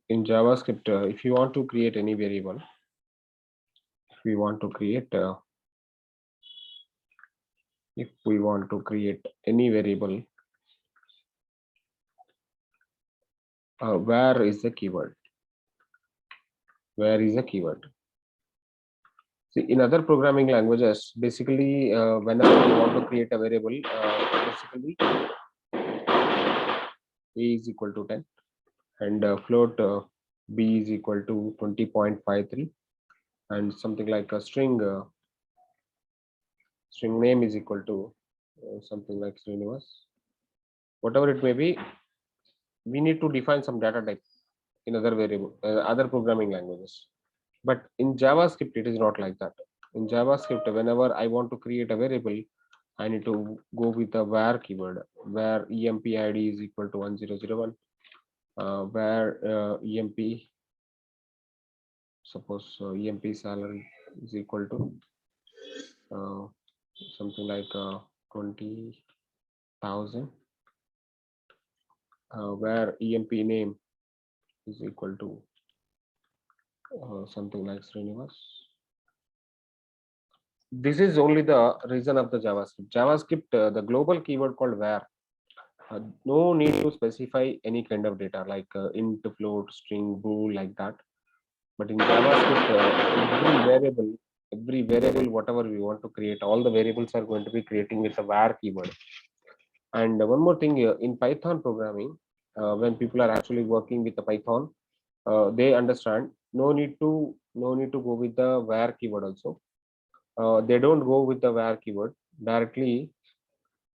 in JavaScript, if you want to create any variable, if we want to create any variable, where is the keyword? Where is the keyword? See, in other programming languages, basically, whenever you want to create a variable, basically a is equal to 10 and float b is equal to 20.53 and something like a string name is equal to something like Srinivas. Whatever it may be, we need to define some data type in other variable, other programming languages. But in JavaScript, it is not like that. In JavaScript, whenever I want to create a variable, I need to go with the where keyword, where emp id is equal to 1001, where emp, suppose emp salary is equal to something like 20,000, where emp name is equal to something like Srinivas. This is only the reason of the JavaScript. JavaScript, the global keyword called where. No need to specify any kind of data like int, float, string, bool, like that. But in JavaScript, every variable, whatever we want to create, all the variables are going to be creating with a where keyword. And one more thing, in Python programming, when people are actually working with the Python, they understand no need to go with the where keyword also. They don't go with the where keyword directly.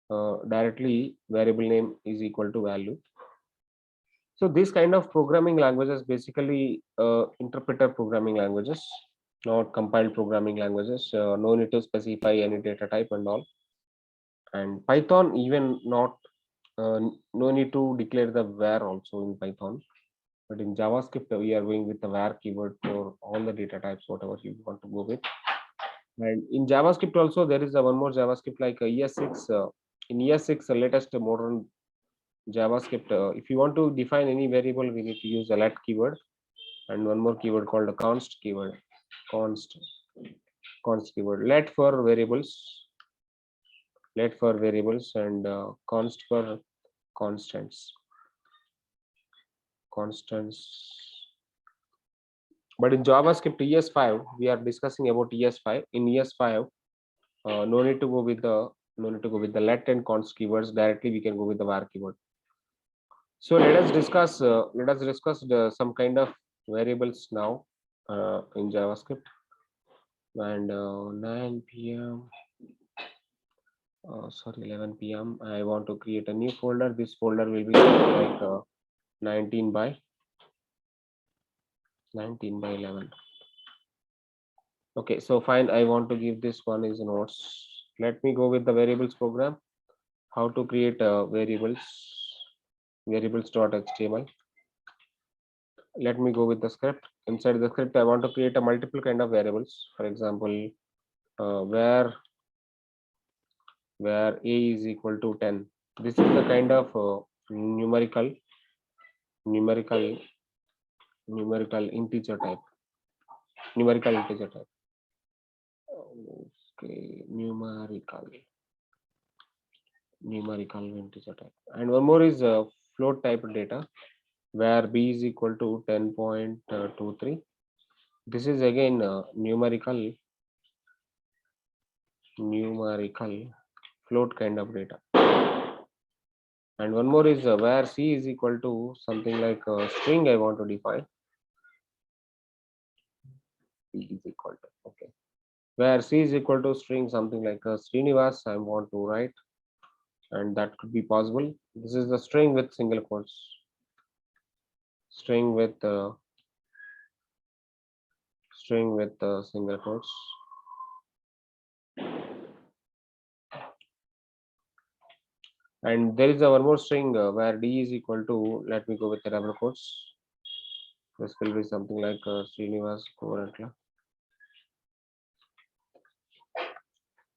Directly variable name is equal to value. So this kind of programming languages, basically interpreter programming languages, not compiled programming languages. No need to specify any data type and all. And Python, even not no need to declare the where also in Python. But in JavaScript, we are going with the where keyword for all the data types, whatever you want to go with. And in JavaScript also, there is a one more JavaScript like ES6. In ES6, the latest modern JavaScript, if you want to define any variable, we need to use a let keyword and one more keyword called a const keyword. Const keyword. Let for variables, and const for constants. But in JavaScript ES5, we are discussing about ES5. In ES5, no need to go with the let and const keywords. Directly, we can go with the var keyword. So let us discuss some kind of variables now in JavaScript. And 9 p.m. Sorry, 11 p.m. I want to create a new folder. This folder will be like 19 by 11. Okay, so fine. I want to give this one is notes. Let me go with the variables program. How to create variables.html. Let me go with the script. Inside the script, I want to create a multiple kind of variables. For example, where a is equal to 10. This is the kind of numerical integer type. Okay, numerical integer type. And one more is float type data, where b is equal to 10.23. This is again numerical float kind of data. And one more is where c is equal to something like a string I want to define. C is equal to, okay, where c is equal to string something like a Srinivas I want to write, and that could be possible. This is the string with single quotes, string with single quotes. And there is a one more string where d is equal to, let me go with the double quotes. This will be something like Srinivas Kovarantla.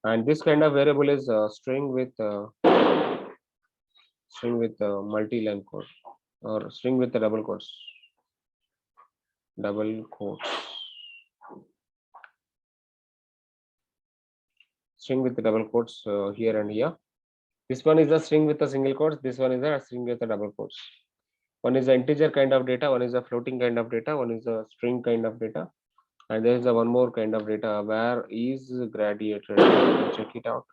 And this kind of variable is string with multi-line code, or string with the double quotes. double quotes, string with the double quotes here and here. This one is a string with a single quotes. This one is a string with a double quotes. One is an integer kind of data. One is a floating kind of data. One is a string kind of data. And there is a one more kind of data where is graduated. Check it out.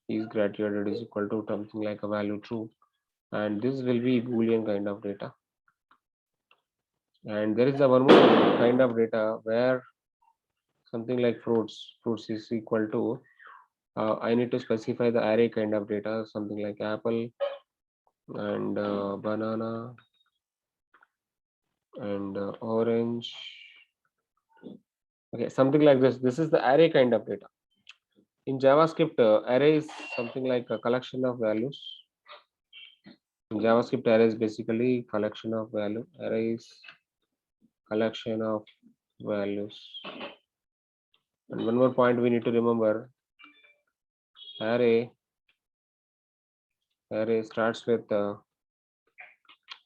Is graduated is equal to something like a value true. And this will be Boolean kind of data. And there is a one more kind of data where something like fruits is equal to I need to specify the array kind of data, something like apple and banana and orange. Okay, something like this. This is the array kind of data. In JavaScript, array is something like a collection of values. In JavaScript, array is basically collection of value. Array is collection of values. And one more point we need to remember: array starts with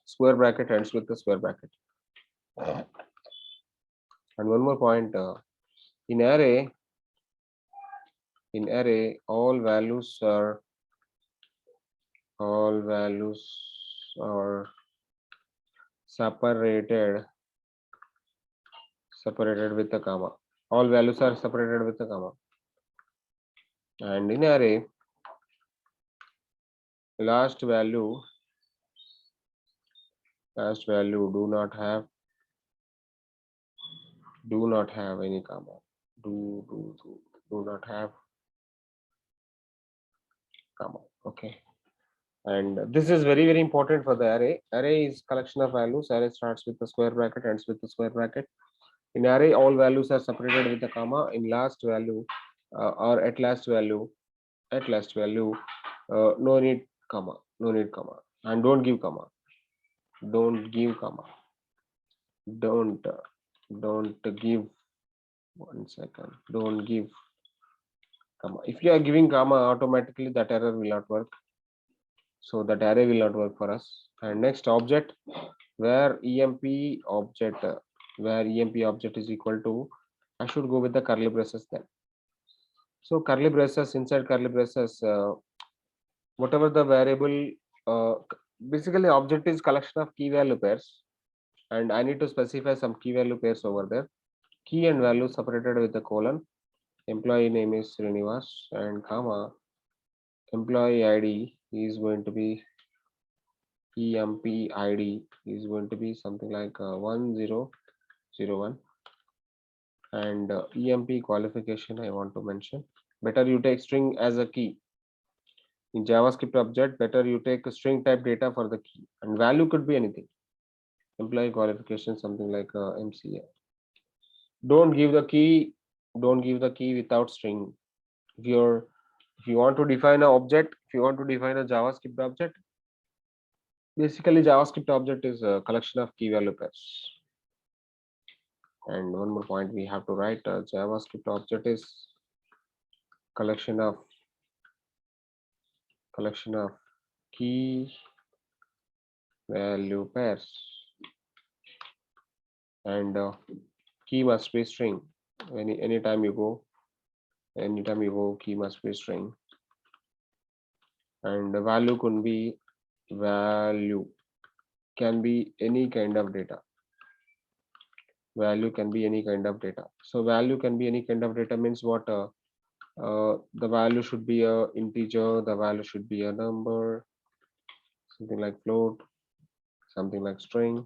square bracket, ends with the square bracket. And one more point: in array, all values are separated with a comma. All values are separated with a comma. And in array, last value do not have any comma. Do not have comma. Okay. And this is very, very important for the array. Array is collection of values. Array starts with the square bracket, ends with the square bracket. In array, all values are separated with a comma. In last value or at last value, no need comma, and don't give comma. Don't give comma. Don't give. 1 second. Don't give comma. If you are giving comma, automatically that error will not work. So that array will not work for us. And next object, where emp object is equal to, I should go with the curly braces then. So curly braces, inside curly braces, whatever the variable, basically object is collection of key value pairs, and I need to specify some key value pairs over there. Key and value separated with a colon. Employee name is Srinivas and comma. Employee ID is going to be emp ID is going to be something like 1001, and emp qualification I want to mention. Better you take string as a key. In JavaScript object, better you take a string type data for the key, and value could be anything. Employee qualification something like MCA. Don't give the key without string. If you want to define an object, if you want to define a JavaScript object, basically JavaScript object is a collection of key value pairs. And one more point we have to write: JavaScript object is collection of key value pairs, and key must be string. Anytime you go, key must be string, and the value can be any kind of data. Value can be any kind of data. So value can be any kind of data means what? The value should be a integer, the value should be a number, something like float, something like string.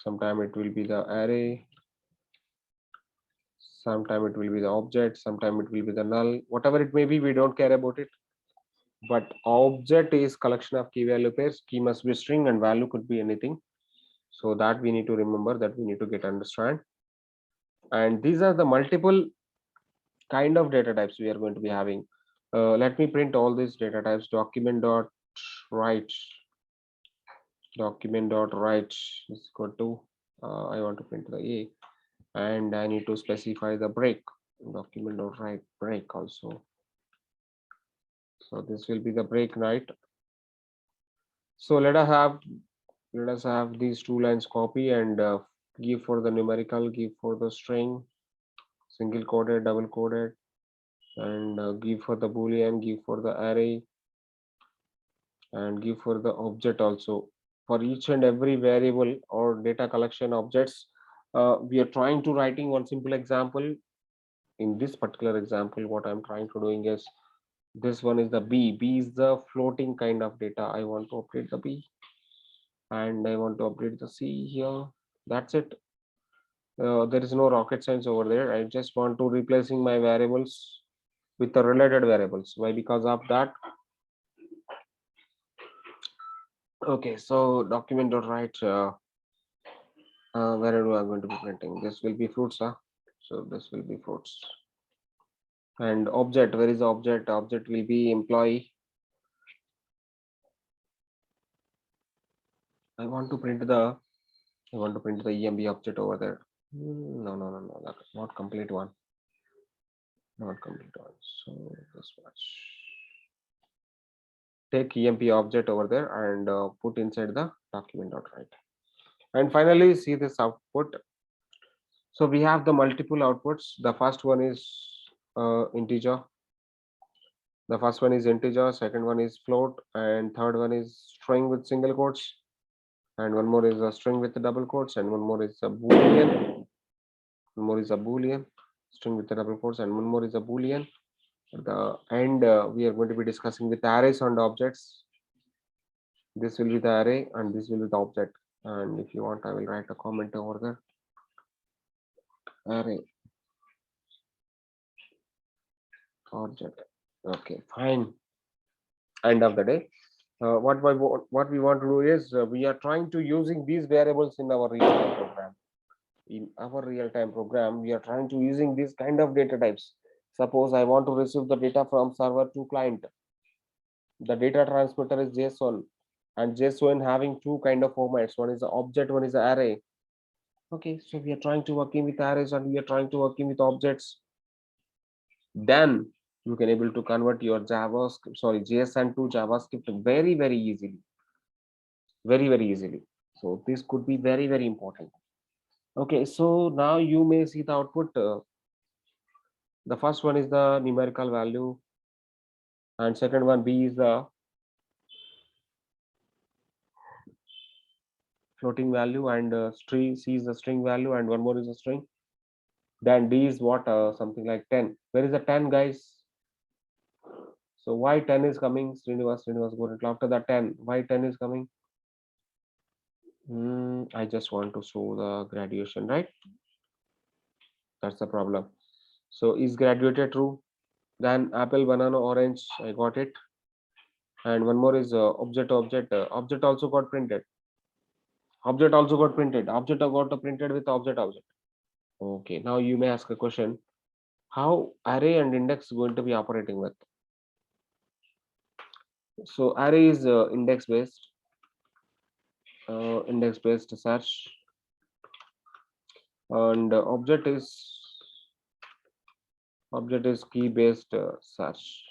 Sometime it will be the array, sometime it will be the object, sometime it will be the null. Whatever it may be, we don't care about it. But object is collection of key value pairs. Key must be string and value could be anything. So that we need to remember, that we need to get understand. And these are the multiple kind of data types we are going to be having. Let me print all these data types. Document.write is equal to I want to print the A, and I need to specify the break. Document.write break also. So this will be the break, right? So let us have these two lines copy, and give for the numerical, give for the string, single quoted, double quoted, and give for the boolean, give for the array, and give for the object also. For each and every variable or data collection objects, we are trying to writing one simple example. In this particular example, what I'm trying to doing is, this one is the b is the floating kind of data. I want to update the b, and I want to update the c here. That's it. There is no rocket science over there. I just want to replacing my variables with the related variables. Why? Because of that. Okay, so document dot write, where are we going to be printing? This will be fruits, huh? So this will be fruits. And object, where is the object? Object will be employee. I want to print the EMB object over there. No, that's not complete one. Not complete one. So this much. Take EMP object over there and put inside the document dot write. And finally, see this output. So we have the multiple outputs. The first one is integer. The first one is integer, second one is float, and third one is string with single quotes, and one more is a string with the double quotes, and one more is a boolean. One more is a boolean, string with the double quotes, and one more is a boolean. We are going to be discussing with arrays and objects. This will be the array, and this will be the object. And if you want, I will write a comment over there. Array object. Okay, fine. End of the day. What we want to do is, we are trying to using these variables in our real-time program. In our real-time program, we are trying to using these kind of data types. Suppose I want to receive the data from server to client. The data transmitter is JSON, and JSON having two kind of formats. One is the object, one is the array. Okay, so we are trying to working with arrays and we are trying to working with objects. Then you can able to convert your JSON to JavaScript very easily, very easily. So this could be very important. Okay, so now you may see the output. The first one is the numerical value, and second one b is the floating value, and string c is the string value, and one more is a string. Then d is what, something like 10. Where is the 10, guys? So why 10 is coming? Srinivas go after the 10. Why 10 is coming? I just want to show the graduation, right? That's the problem. So is graduated true? Then apple, banana, orange, I got it. And one more is object. Object also got printed. Object also got printed. Object got printed with object. Okay, now you may ask a question: how array and index going to be operating with? So array is index based search, and object is key based search.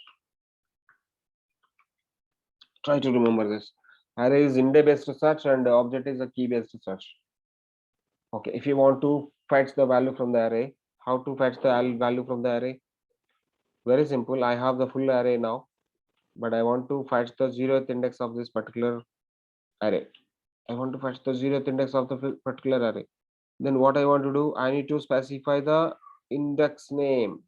Try to remember this. Array is index based search and object is a key based search. Okay, if you want to fetch the value from the array, how to fetch the value from the array? Very simple. I have the full array now, but I want to fetch the 0th index of this particular array. I want to fetch the 0th index of the particular array. Then what I want to do, I need to specify the index name.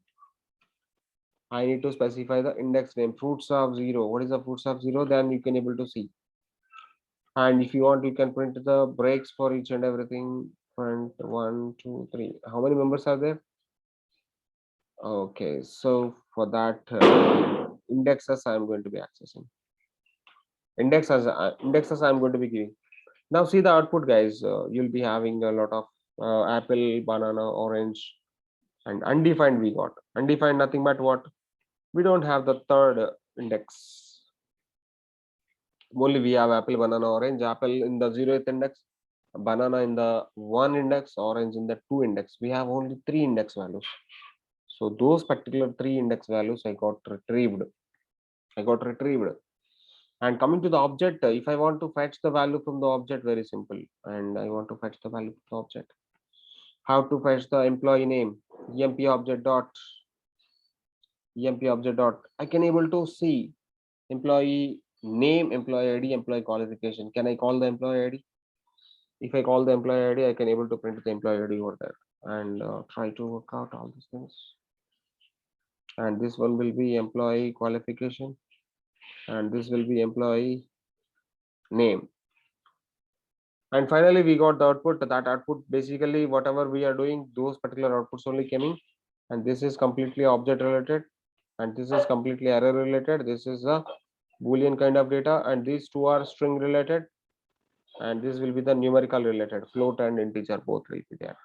I need to specify the index name, fruits of 0. What is the fruits of 0? Then you can able to see. And if you want, you can print the breaks for each and everything. Print 1, 2, 3. How many members are there? Okay, so for that indexes I'm going to be accessing. Indexes I'm going to be giving. Now see the output, guys. You'll be having a lot of apple, banana, orange, and undefined. We got undefined, nothing but what? We don't have the third index. Only we have apple, banana, orange. Apple in the 0th index, banana in the 1 index, orange in the 2 index. We have only 3 index values. So those particular 3 index values I got retrieved. And coming to the object, if I want to fetch the value from the object, very simple. And I want to fetch the value from the object. How to fetch the employee name? Emp object dot I can able to see employee name, employee ID, employee qualification. Can I call the employee ID? If I call the employee ID, I can able to print the employee ID over there and try to work out all these things. And this one will be employee qualification, and this will be employee name. And finally, we got the output. That output basically whatever we are doing, those particular outputs only coming. And this is completely object related, and this is completely array related. This is a Boolean kind of data, and these two are string related, and this will be the numerical related, float and integer both will be there.